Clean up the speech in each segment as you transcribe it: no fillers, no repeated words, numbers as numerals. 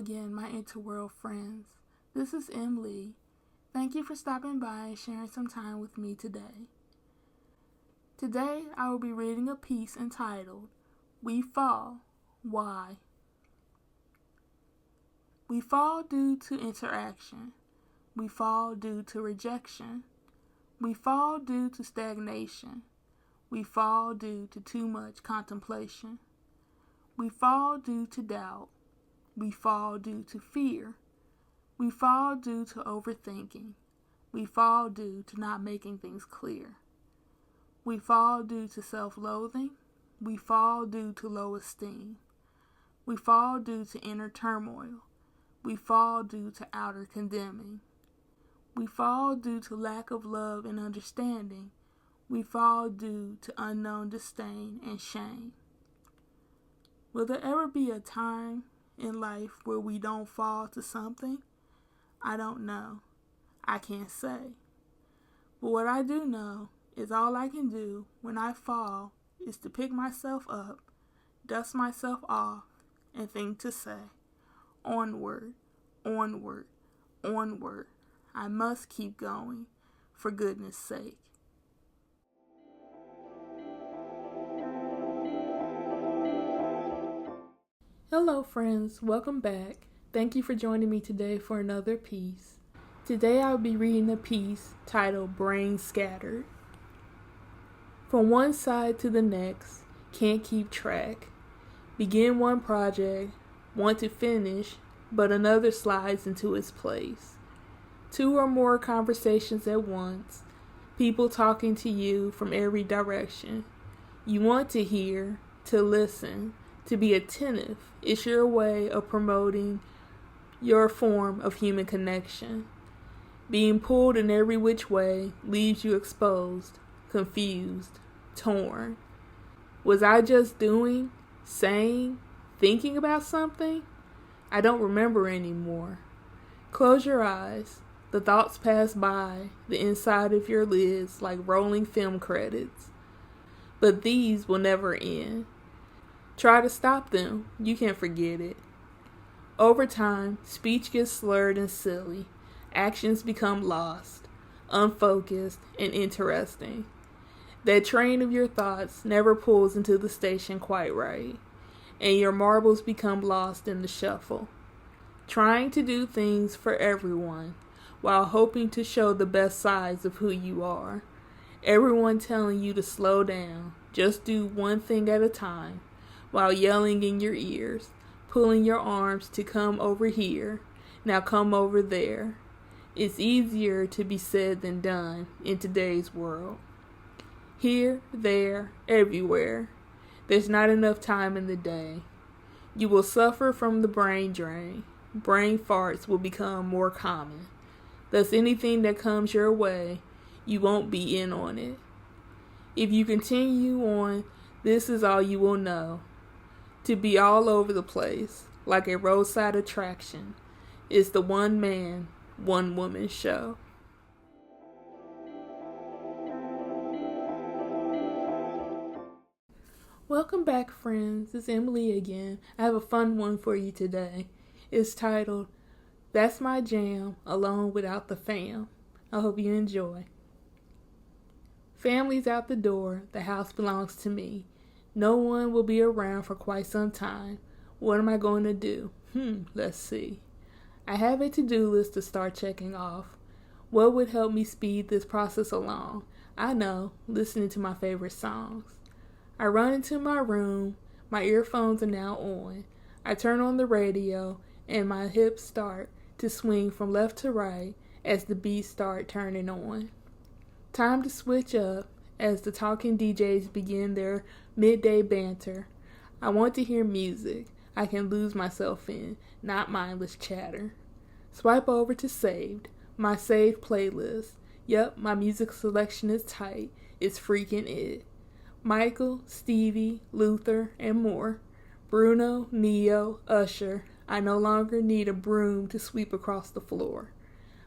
again, my interworld friends. This is Emily. Thank you for stopping by and sharing some time with me today. Today, I will be reading a piece entitled, We Fall. Why? We fall due to interaction. We fall due to rejection. We fall due to stagnation. We fall due to too much contemplation. We fall due to doubt. We fall due to fear. We fall due to overthinking. We fall due to not making things clear. We fall due to self-loathing. We fall due to low esteem. We fall due to inner turmoil. We fall due to outer condemning. We fall due to lack of love and understanding. We fall due to unknown disdain and shame. Will there ever be a time in life where we don't fall to something? I don't know. I can't say. But what I do know is all I can do when I fall is to pick myself up, dust myself off, and think to say, onward, onward, onward. I must keep going, for goodness sake. Hello friends, welcome back. Thank you for joining me today for another piece. Today I'll be reading a piece titled Brain Scattered. From one side to the next, can't keep track. Begin one project, want to finish, but another slides into its place. Two or more conversations at once, people talking to you from every direction. You want to hear, to listen, to be attentive is your way of promoting your form of human connection. Being pulled in every which way leaves you exposed, confused, torn. Was I just doing, saying, thinking about something? I don't remember anymore. Close your eyes. The thoughts pass by the inside of your lids like rolling film credits. But these will never end. Try to stop them. You can forget it. Over time, speech gets slurred and silly. Actions become lost, unfocused, and interesting. That train of your thoughts never pulls into the station quite right, and your marbles become lost in the shuffle. Trying to do things for everyone, while hoping to show the best sides of who you are. Everyone telling you to slow down, just do one thing at a time, while yelling in your ears, pulling your arms to come over here, now come over there. It's easier to be said than done in today's world. Here, there, everywhere. There's not enough time in the day. You will suffer from the brain drain. Brain farts will become more common. Thus, anything that comes your way, you won't be in on it. If you continue on, this is all you will know. To be all over the place, like a roadside attraction, is the one man, one woman show. Welcome back, friends. It's Emily again. I have a fun one for you today. It's titled, That's My Jam, Alone Without the Fam. I hope you enjoy. Family's out the door. The house belongs to me. No one will be around for quite some time. What am I going to do? Let's see. I have a to-do list to start checking off. What would help me speed this process along? I know, listening to my favorite songs. I run into my room. My earphones are now on. I turn on the radio, and my hips start to swing from left to right as the beats start turning on. Time to switch up as the talking DJs begin their midday banter. I want to hear music I can lose myself in, not mindless chatter. Swipe over to Saved, my saved playlist. Yep, my music selection is tight. It's freaking it. Michael, Stevie, Luther, and more. Bruno, Neo, Usher. I no longer need a broom to sweep across the floor.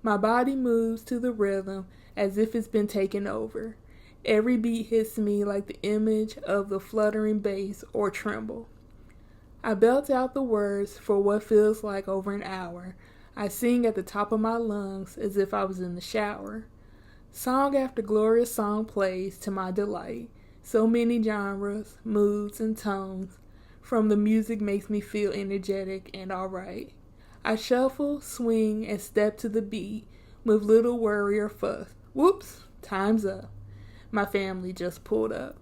My body moves to the rhythm as if it's been taken over. Every beat hits me like the image of the fluttering bass or tremble. I belt out the words for what feels like over an hour. I sing at the top of my lungs as if I was in the shower. Song after glorious song plays to my delight. So many genres, moods, and tones. From the music makes me feel energetic and alright. I shuffle, swing, and step to the beat with little worry or fuss. Whoops, time's up. My family just pulled up.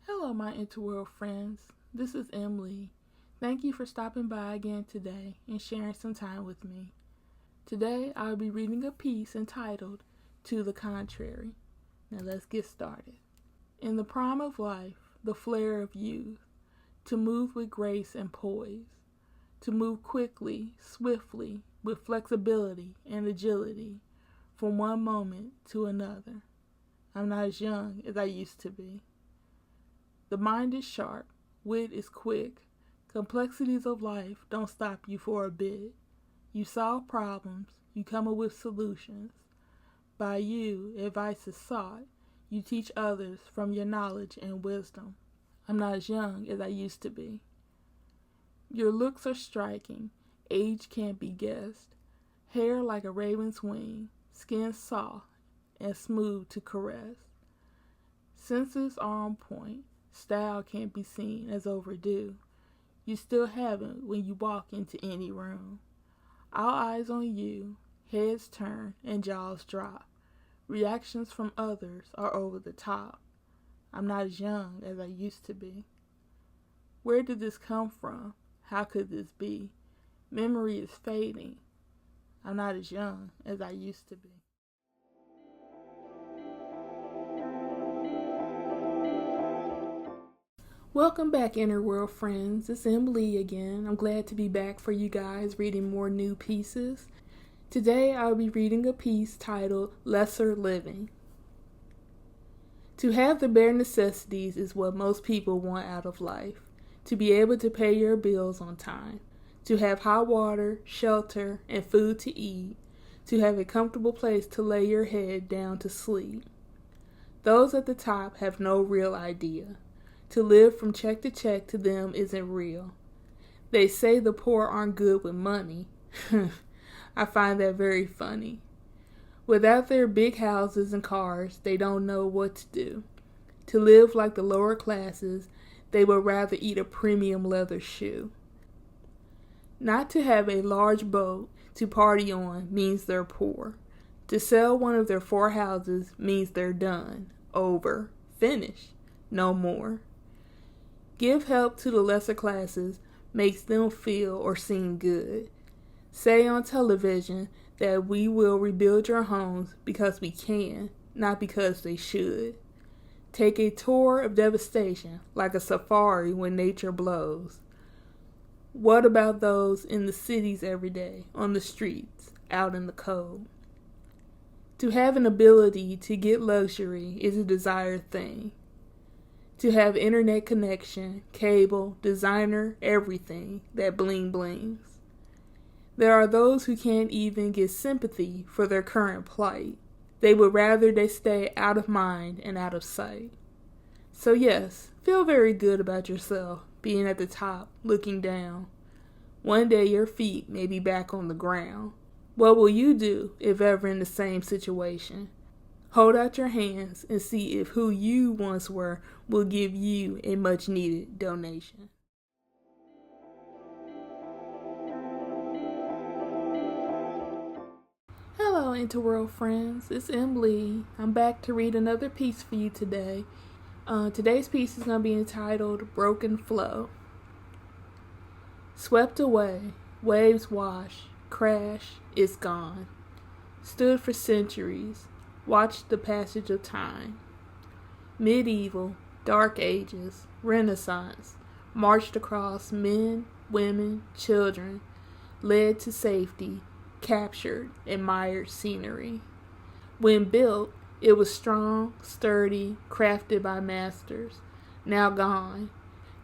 Hello, my interworld friends. This is Emily. Thank you for stopping by again today and sharing some time with me. Today, I'll be reading a piece entitled, To the Contrary. Now let's get started. In the prime of life, the flare of youth, to move with grace and poise, to move quickly, swiftly, with flexibility and agility, from one moment to another. I'm not as young as I used to be. The mind is sharp, wit is quick, complexities of life don't stop you for a bit. You solve problems, you come up with solutions. By you, advice is sought. You teach others from your knowledge and wisdom. I'm not as young as I used to be. Your looks are striking, age can't be guessed. Hair like a raven's wing, skin soft and smooth to caress. Senses are on point, style can't be seen as overdue. You still have it when you walk into any room. All eyes on you, heads turn and jaws drop. Reactions from others are over the top. I'm not as young as I used to be. Where did this come from? How could this be? Memory is fading. I'm not as young as I used to be. Welcome back, Inner World friends. It's Emily again. I'm glad to be back for you guys reading more new pieces. Today I'll be reading a piece titled Lesser Living. To have the bare necessities is what most people want out of life. To be able to pay your bills on time. To have hot water, shelter, and food to eat. To have a comfortable place to lay your head down to sleep. Those at the top have no real idea. To live from check to check to them isn't real. They say the poor aren't good with money. I find that very funny. Without their big houses and cars, they don't know what to do. To live like the lower classes, they would rather eat a premium leather shoe. Not to have a large boat to party on means they're poor. To sell one of their 4 houses means they're done, over, finished, no more. Give help to the lesser classes makes them feel or seem good. Say on television that we will rebuild your homes because we can, not because they should. Take a tour of devastation like a safari when nature blows. What about those in the cities every day, on the streets, out in the cold? To have an ability to get luxury is a desired thing. To have internet connection, cable, designer, everything that bling blings. There are those who can't even get sympathy for their current plight. They would rather they stay out of mind and out of sight. So yes, feel very good about yourself, being at the top, looking down. One day your feet may be back on the ground. What will you do if ever in the same situation? Hold out your hands and see if who you once were will give you a much needed donation. Hello, Interworld friends. It's Emily. I'm back to read another piece for you today. Today's piece is going to be entitled Broken Flow. Swept away, waves wash, crash, it's gone. Stood for centuries, watched the passage of time. Medieval, Dark Ages, Renaissance, marched across men, women, children, led to safety, captured, admired scenery. When built, it was strong, sturdy, crafted by masters, now gone,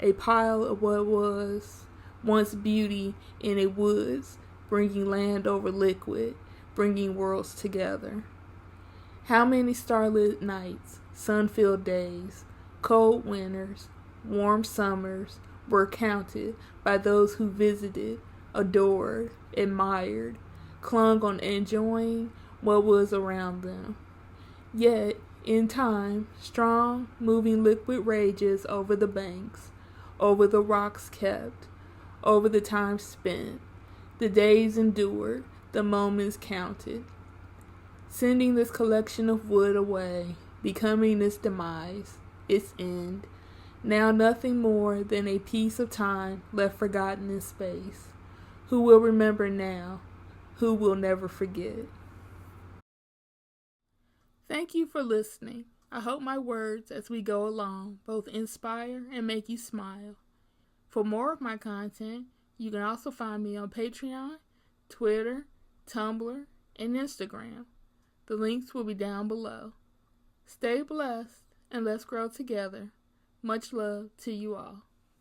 a pile of what was once beauty in a woods, bringing land over liquid, bringing worlds together. How many starlit nights, sun-filled days, cold winters, warm summers were counted by those who visited, adored, admired, clung on enjoying what was around them. Yet, in time, strong, moving liquid rages over the banks, over the rocks kept, over the time spent, the days endured, the moments counted, sending this collection of wood away, becoming its demise, its end, now nothing more than a piece of time left forgotten in space. Who will remember now? Who will never forget? Thank you for listening. I hope my words as we go along both inspire and make you smile. For more of my content, you can also find me on Patreon, Twitter, Tumblr, and Instagram. The links will be down below. Stay blessed and let's grow together. Much love to you all.